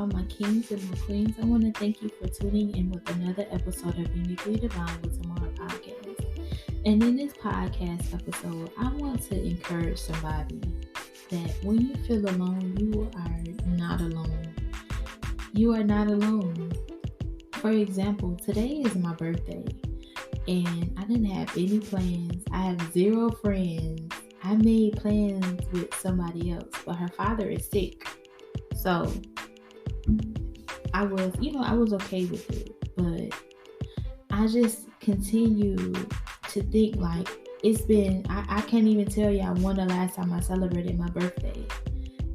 all my kings and my queens. I want to thank you for tuning in with another episode of Uniquely Divine with Tamara podcast. And in this podcast episode, I want to encourage somebody that when you feel alone, you are not alone. You are not alone. For example, today is my birthday, and I didn't have any plans. I have 0 friends. I made plans with somebody else, but her father is sick. So I was okay with it, but I just continue to think like it's been, I can't even tell y'all when the last time I celebrated my birthday.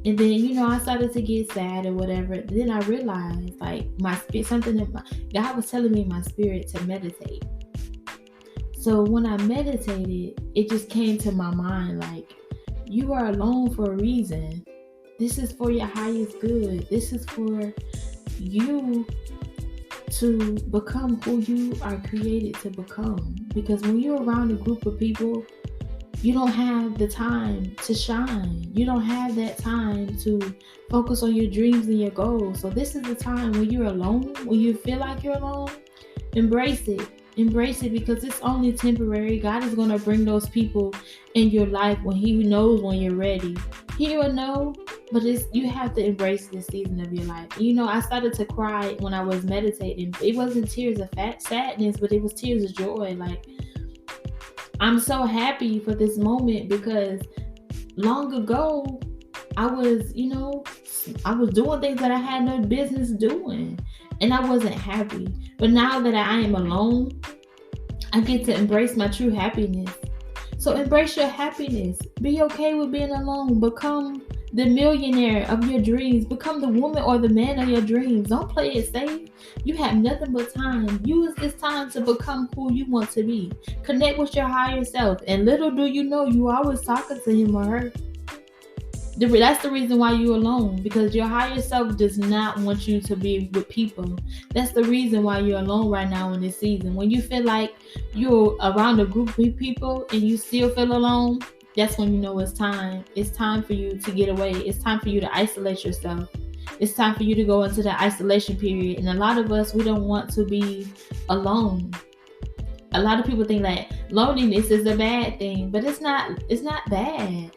And then, I started to get sad or whatever. Then I realized like my spirit, God was telling me my spirit to meditate. So when I meditated, it just came to my mind like, you are alone for a reason. This is for your highest good. This is for you to become who you are created to become. Because when you're around a group of people, you don't have the time to shine. You don't have that time to focus on your dreams and your goals. So this is the time when you're alone, when you feel like you're alone, embrace it. Embrace it because it's only temporary. God is going to bring those people in your life when He knows when you're ready. He will know, but you have to embrace this season of your life. I started to cry when I was meditating. It wasn't tears of sadness, but it was tears of joy. Like, I'm so happy for this moment because long ago, I was doing things that I had no business doing. And I wasn't happy. But now that I am alone, I get to embrace my true happiness. So embrace your happiness. Be okay with being alone. Become the millionaire of your dreams. Become the woman or the man of your dreams. Don't play it safe. You have nothing but time. Use this time to become who you want to be. Connect with your higher self. And little do you know, you always talking to him or her. That's the reason why you're alone, because your higher self does not want you to be with people. That's the reason why you're alone right now in this season. When you feel like you're around a group of people and you still feel alone, that's when you know it's time. It's time for you to get away. It's time for you to isolate yourself. It's time for you to go into that isolation period. And a lot of us, we don't want to be alone. A lot of people think that loneliness is a bad thing, but it's not bad.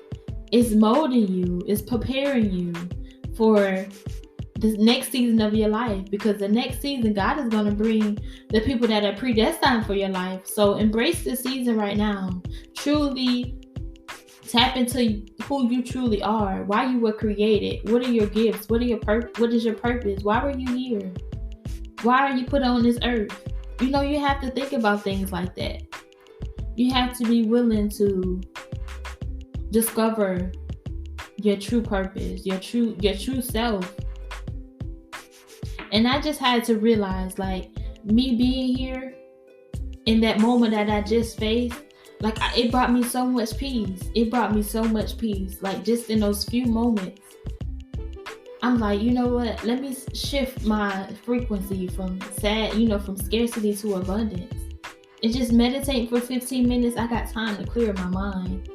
It's molding you. It's preparing you for the next season of your life. Because the next season, God is going to bring the people that are predestined for your life. So embrace this season right now. Truly tap into who you truly are. Why you were created. What are your gifts? What is your purpose? Why were you here? Why are you put on this earth? You have to think about things like that. You have to be willing to discover your true purpose, your true self. And I just had to realize, like, me being here in that moment that I just faced, like, it brought me so much peace. It brought me so much peace. Like, just in those few moments, I'm like, you know what? Let me shift my frequency from from scarcity to abundance. And just meditate for 15 minutes. I got time to clear my mind.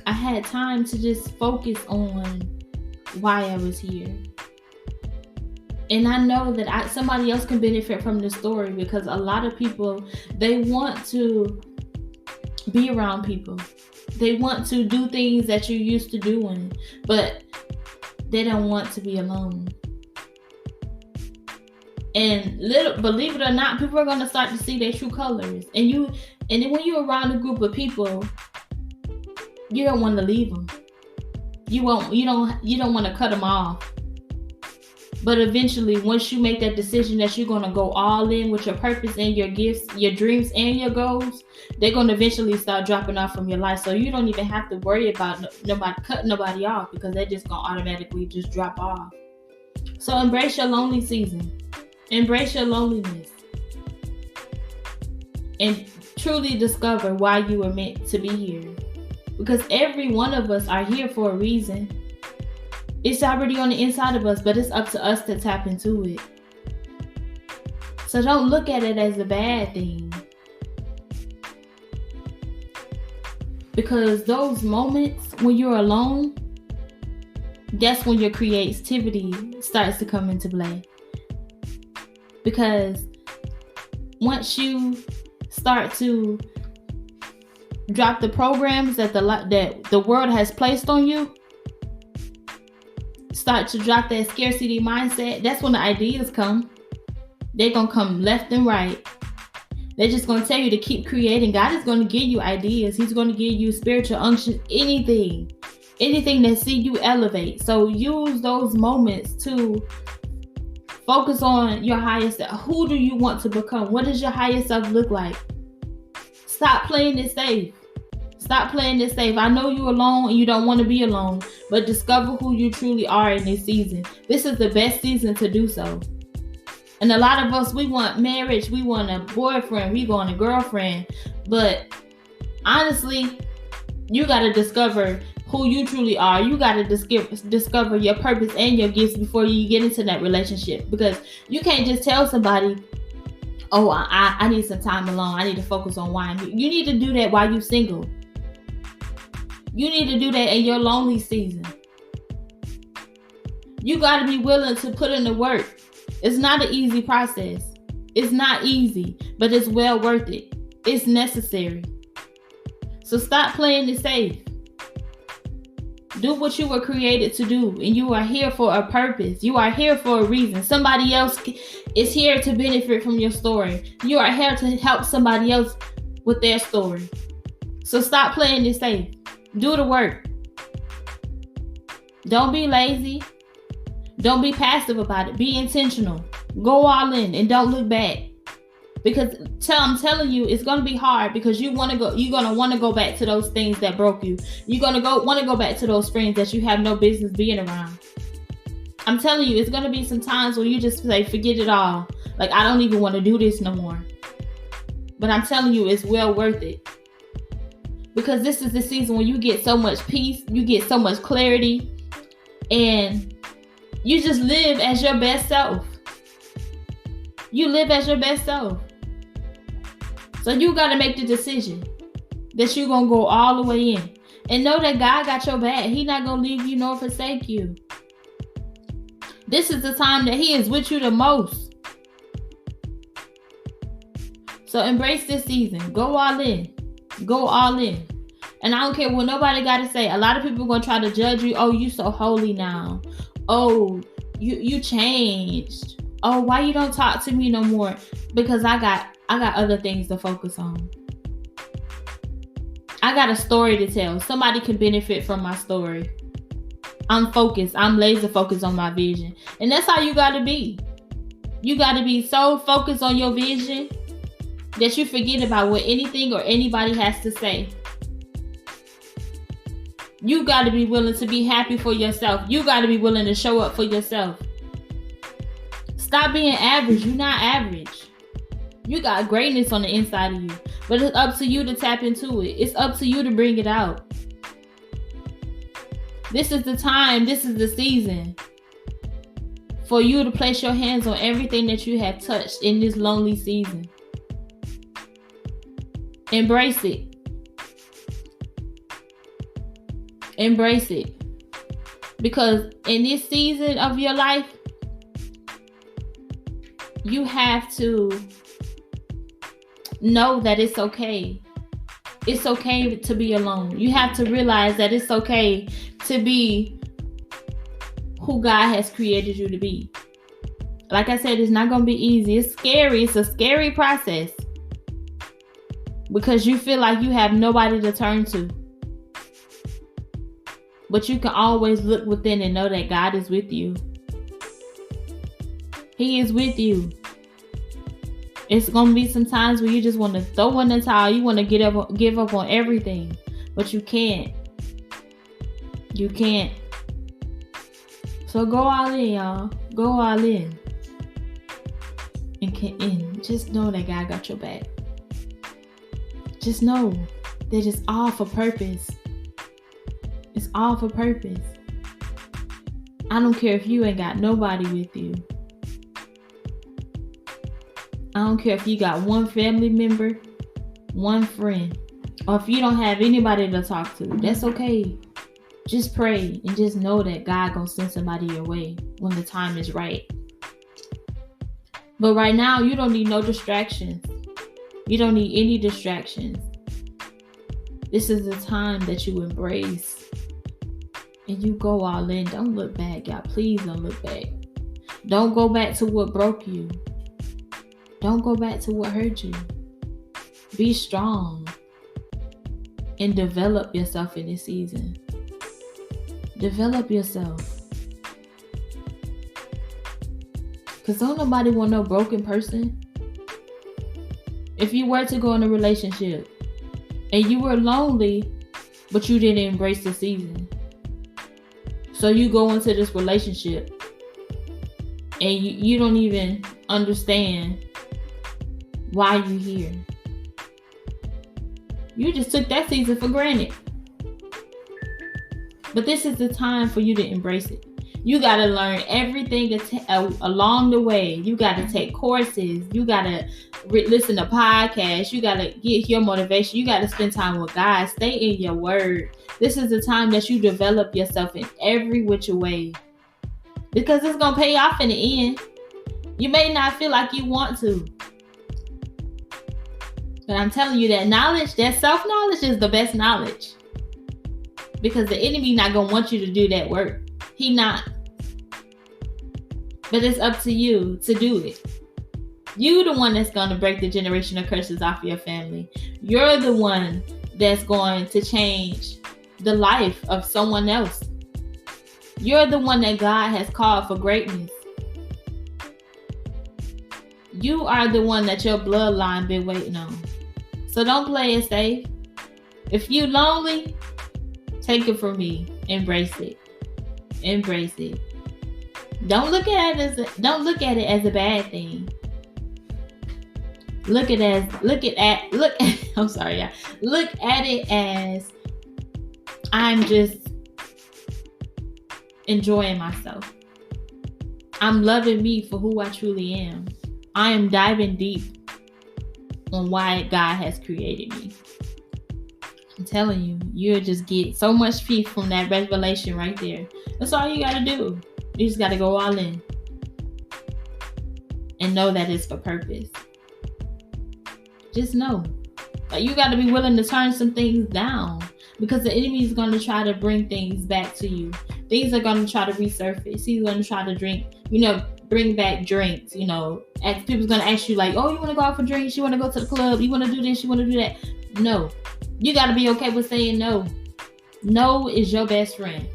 I had time to just focus on why I was here. And I know that somebody else can benefit from this story, because a lot of people, they want to be around people. They want to do things that you're used to doing, but they don't want to be alone. And believe it or not, people are going to start to see their true colors. And then when you're around a group of people, you don't want to leave them. You don't want to cut them off. But eventually, once you make that decision that you're going to go all in with your purpose and your gifts, your dreams and your goals, they're going to eventually start dropping off from your life. So you don't even have to worry about cutting nobody off, because they're just going to automatically just drop off. So embrace your lonely season. Embrace your loneliness. And truly discover why you were meant to be here. Because every one of us are here for a reason. It's already on the inside of us, but it's up to us to tap into it. So don't look at it as a bad thing. Because those moments when you're alone, that's when your creativity starts to come into play. Because once you start to drop the programs that the world has placed on you, start to drop that scarcity mindset, that's when the ideas come. They're going to come left and right. They're just going to tell you to keep creating. God is going to give you ideas. He's going to give you spiritual unction, anything that see you elevate. So use those moments to focus on your highest self. Who do you want to become? What does your highest self look like? Stop playing it safe. Stop playing it safe. I know you're alone and you don't want to be alone, but discover who you truly are in this season. This is the best season to do so. And a lot of us, we want marriage, we want a boyfriend, we want a girlfriend. But honestly, you got to discover who you truly are. You got to discover your purpose and your gifts before you get into that relationship. Because you can't just tell somebody, oh, I need some time alone. I need to focus on wine. You need to do that while you're single. You need to do that in your lonely season. You got to be willing to put in the work. It's not an easy process. It's not easy, but it's well worth it. It's necessary. So stop playing it safe. Do what you were created to do, and you are here for a purpose. You are here for a reason. Somebody else is here to benefit from your story. You are here to help somebody else with their story. So stop playing it safe. Do the work. Don't be lazy. Don't be passive about it. Be intentional. Go all in and don't look back. Because I'm telling you, it's going to be hard because you're going to want to go back to those things that broke you. You're going to want to go back to those friends that you have no business being around. I'm telling you, it's going to be some times where you just say, forget it all. Like, I don't even want to do this no more. But I'm telling you, it's well worth it. Because this is the season when you get so much peace, you get so much clarity, and you just live as your best self. You live as your best self. So you got to make the decision that you're going to go all the way in. And know that God got your back. He's not going to leave you nor forsake you. This is the time that He is with you the most. So embrace this season. Go all in. Go all in. And I don't care what nobody got to say. A lot of people are going to try to judge you. Oh, you so holy now. Oh, you changed. Oh, why you don't talk to me no more? Because I got other things to focus on. I got a story to tell. Somebody can benefit from my story. I'm focused. I'm laser focused on my vision. And that's how you got to be. You got to be so focused on your vision that you forget about what anything or anybody has to say. You got to be willing to be happy for yourself. You got to be willing to show up for yourself. Stop being average. You're not average. You got greatness on the inside of you. But it's up to you to tap into it. It's up to you to bring it out. This is the time. This is the season for you to place your hands on everything that you have touched in this lonely season. Embrace it. Embrace it. Because in this season of your life, you have to know that it's okay. It's okay to be alone. You have to realize that it's okay to be who God has created you to be. Like I said, it's not going to be easy. It's scary. It's a scary process. Because you feel like you have nobody to turn to. But you can always look within and know that God is with you. He is with you. It's going to be some times where you just want to throw in the towel. You want to give up on everything. But you can't. You can't. So go all in, y'all. Go all in. And just know that God got your back. Just know that it's all for purpose. It's all for purpose. I don't care if you ain't got nobody with you. I don't care if you got one family member, one friend, or if you don't have anybody to talk to. That's okay. Just pray and just know that God gonna send somebody your way when the time is right. But right now, you don't need no distractions. You don't need any distractions. This is the time that you embrace and you go all in. Don't look back, y'all. Please don't look back. Don't go back to what broke you. Don't go back to what hurt you. Be strong and develop yourself in this season. Develop yourself. Because don't nobody want no broken person. If you were to go in a relationship and you were lonely, but you didn't embrace the season. So you go into this relationship and you don't even understand why you're here. You just took that season for granted. But this is the time for you to embrace it. You got to learn everything along the way. You got to take courses. You got to listen to podcasts. You got to get your motivation. You got to spend time with God. Stay in your word. This is the time that you develop yourself in every which way. Because it's going to pay off in the end. You may not feel like you want to. But I'm telling you that knowledge, that self-knowledge is the best knowledge. Because the enemy not going to want you to do that work. He not. But it's up to you to do it. You the one that's going to break the generational curses off your family. You're the one that's going to change the life of someone else. You're the one that God has called for greatness. You are the one that your bloodline been waiting on. So don't play it safe. If you lonely, take it from me. Embrace it. Embrace it. Don't look at it as a bad thing. Look at it as I'm just enjoying myself. I'm loving me for who I truly am. I am diving deep on why God has created me. I'm telling you, you'll just get so much peace from that revelation right there. That's all you got to do. You just got to go all in and know that it's for purpose. Just know. Like, you got to be willing to turn some things down because the enemy is going to try to bring things back to you. Things are going to try to resurface. He's going to try to bring back drinks. People's going to ask you like, oh, you want to go out for drinks? You want to go to the club? You want to do this? You want to do that? No. You got to be okay with saying no. No is your best friend.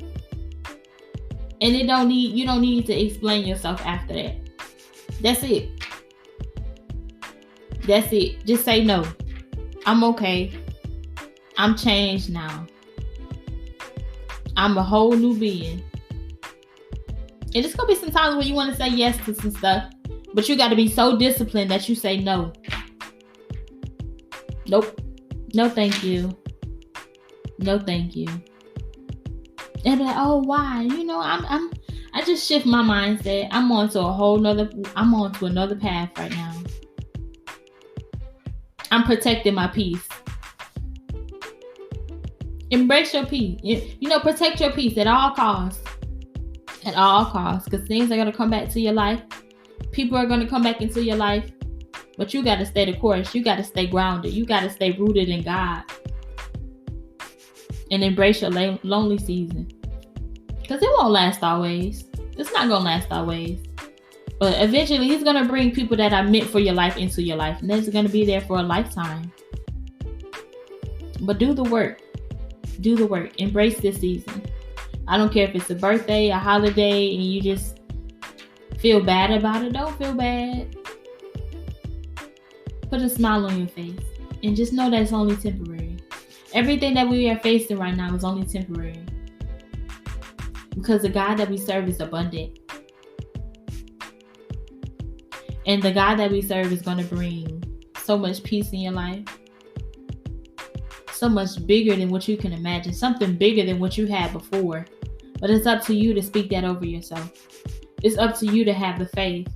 And you don't need to explain yourself after that. That's it. That's it. Just say no. I'm okay. I'm changed now. I'm a whole new being. And it's going to be some times when you want to say yes to some stuff. But you got to be so disciplined that you say no. Nope. No, thank you. No, thank you. And like, oh, why? I just shift my mindset. I'm onto another path right now. I'm protecting my peace. Embrace your peace. Protect your peace at all costs. At all costs. Because things are going to come back to your life. People are going to come back into your life. But you got to stay the course. You got to stay grounded. You got to stay rooted in God. And embrace your lonely season. Because it won't last always. It's not going to last always. But eventually, he's going to bring people that are meant for your life into your life. And they're going to be there for a lifetime. But do the work. Do the work. Embrace this season. I don't care if it's a birthday, a holiday, and you just feel bad about it. Don't feel bad. Put a smile on your face. And just know that it's only temporary. Everything that we are facing right now is only temporary. Because the God that we serve is abundant. And the God that we serve is going to bring so much peace in your life. So much bigger than what you can imagine. Something bigger than what you had before. But it's up to you to speak that over yourself. It's up to you to have the faith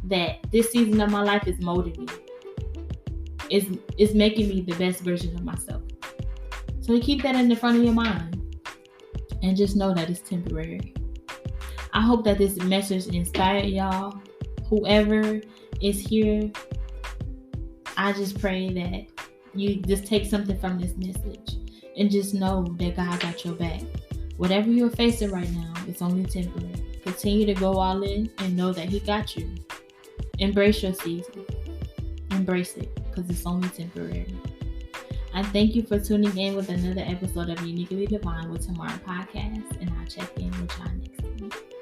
that this season of my life is molding me. It's making me the best version of myself. So keep that in the front of your mind. and just know that it's temporary. I hope that this message inspired y'all. Whoever is here, I just pray that you just take something from this message and just know that God got your back. Whatever you're facing right now, it's only temporary. Continue to go all in and know that He got you. Embrace your season. Embrace it, because it's only temporary. I thank you for tuning in with another episode of Uniquely Divine with Tamara Podcast, and I'll check in with y'all next time.